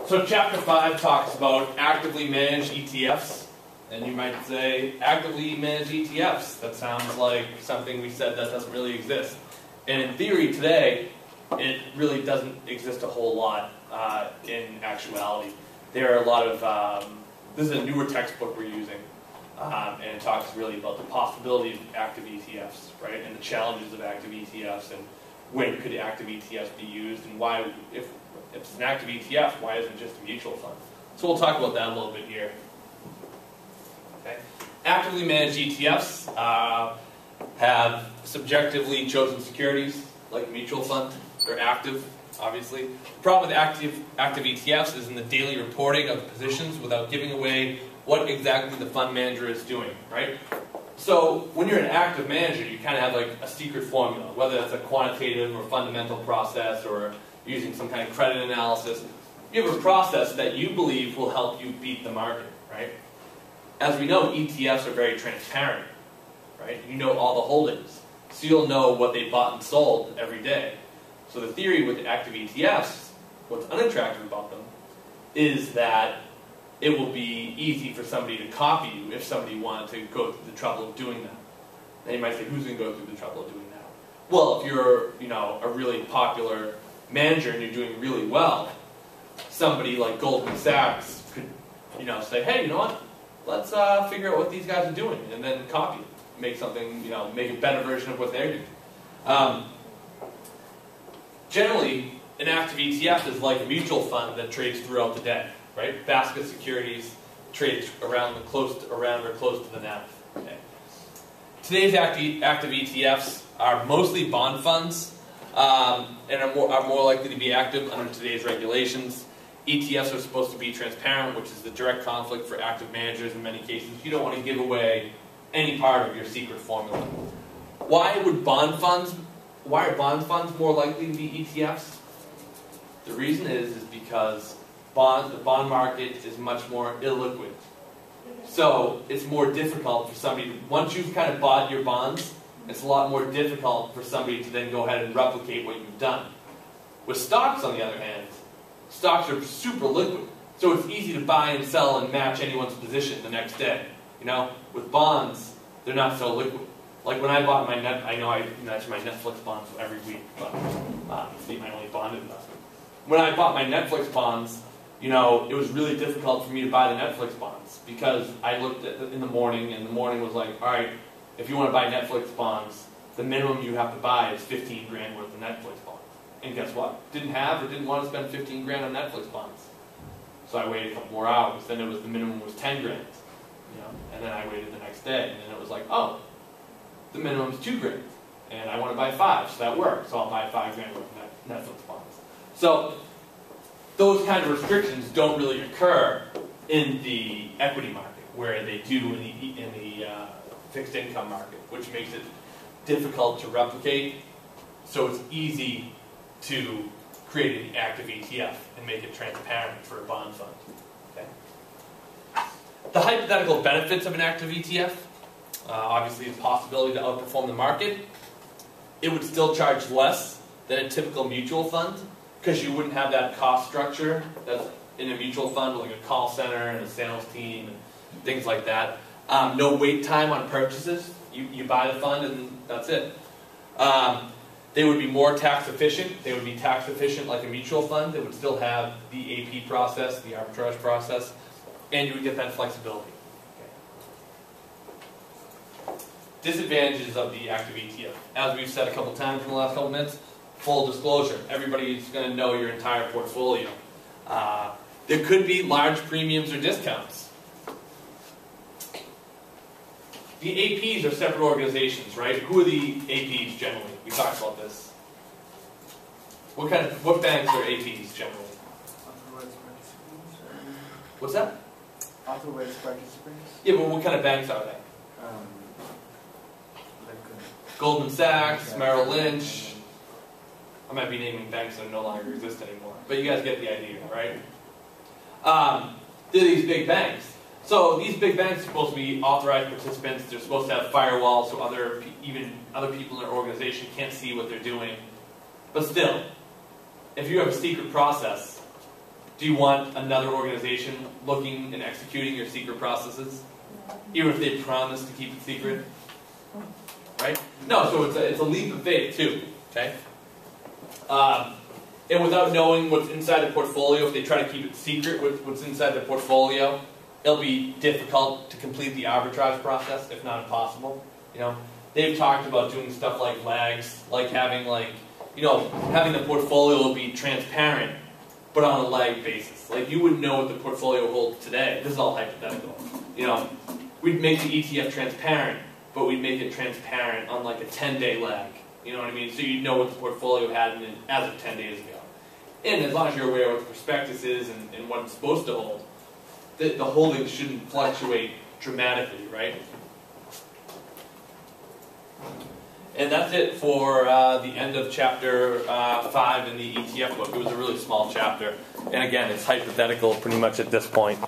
So Chapter 5 talks about actively managed ETFs. And you might say, actively managed ETFs. That sounds like something we said that doesn't really exist. And in theory today, it really doesn't exist a whole lot in actuality. There are a lot of, this is a newer textbook we're using, and it talks really about the possibility of active ETFs, right? And the challenges of active ETFs and when could active ETFs be used and why, if it's an active ETF, why isn't it just a mutual fund? So we'll talk about that a little bit here. Okay. Actively managed ETFs have subjectively chosen securities, like a mutual fund. They're active, obviously. The problem with active ETFs is in the daily reporting of positions without giving away what exactly the fund manager is doing, right? So when you're an active manager, you kind of have like a secret formula, whether it's a quantitative or fundamental process or using some kind of credit analysis. You have a process that you believe will help you beat the market, right? As we know, ETFs are very transparent, right? You know all the holdings, so you'll know what they bought and sold every day. So the theory with active ETFs, what's unattractive about them, is that it will be easy for somebody to copy you if somebody wanted to go through the trouble of doing that. Now you might say, who's going to go through the trouble of doing that? Well, if you're, a really popular manager and you're doing really well, somebody like Goldman Sachs could, say, hey, you know what? Let's figure out what these guys are doing and then copy it. Make something, make a better version of what they're doing. Generally, an active ETF is like a mutual fund that trades throughout the day, right? Basket securities trades around or close to the NAV. Okay. Today's active ETFs are mostly bond funds and are more likely to be active under today's regulations. ETFs are supposed to be transparent, which is the direct conflict for active managers in many cases. You don't want to give away any part of your secret formula. Why are bond funds more likely to be ETFs? The reason is because the bond market is much more illiquid. So it's more difficult for somebody, once you've kind of bought your bonds, it's a lot more difficult for somebody to then go ahead and replicate what you've done. With stocks, on the other hand, stocks are super liquid. So it's easy to buy and sell and match anyone's position the next day. With bonds, they're not so liquid. Like when I bought my I mention my Netflix bonds every week, but it's my only bond investment. When I bought my Netflix bonds, it was really difficult for me to buy the Netflix bonds because I looked at in the morning, and the morning was like, all right, if you want to buy Netflix bonds, the minimum you have to buy is 15 grand worth of Netflix bonds. And guess what? Didn't want to spend 15 grand on Netflix bonds. So I waited a couple more hours. Then the minimum was 10 grand. And then I waited the next day, and then it was like, oh, the minimum is 2 grand, and I want to buy 5, so that works. So I'll buy 5 grand worth of Netflix bonds. So those kind of restrictions don't really occur in the equity market, where they do in the fixed income market, which makes it difficult to replicate. So it's easy to create an active ETF and make it transparent for a bond fund. Okay. The hypothetical benefits of an active ETF, obviously the possibility to outperform the market. It would still charge less than a typical mutual fund because you wouldn't have that cost structure that's in a mutual fund, like a call center and a sales team and things like that. No wait time on purchases. You buy the fund and that's it. They would be more tax efficient. They would be tax efficient like a mutual fund. They would still have the AP process, the arbitrage process, and you would get that flexibility. Okay. Disadvantages of the active ETF. As we've said a couple times in the last couple minutes, full disclosure. Everybody's going to know your entire portfolio. There could be large premiums or discounts. The APs are separate organizations, right? Who are the APs generally? We talked about this. What banks are APs generally? What's that? Authorized participants? Yeah, but what kind of banks are they? Goldman Sachs, Merrill Lynch. I might be naming banks that no longer exist anymore. But you guys get the idea, right? They're these big banks. So these big banks are supposed to be authorized participants. They're supposed to have firewalls so even other people in their organization can't see what they're doing. But still, if you have a secret process, Do you want another organization looking and executing your secret processes? Even if they promise to keep it secret? Right? No, so it's a leap of faith too. Okay? And without knowing what's inside the portfolio, if they try to keep it secret what's inside the portfolio, it'll be difficult to complete the arbitrage process, if not impossible. You know, they've talked about doing stuff like lags, like having having the portfolio be transparent, but on a lag basis. Like you wouldn't know what the portfolio holds today. This is all hypothetical. You know, we'd make the ETF transparent, but we'd make it transparent on like a 10-day lag. You know what I mean? So you'd know what the portfolio had as of 10 days ago. And as long as you're aware of what the prospectus is and what it's supposed to hold, the holdings shouldn't fluctuate dramatically, right? And that's it for the end of chapter 5 in the ETF book. It was a really small chapter. And again, it's hypothetical pretty much at this point.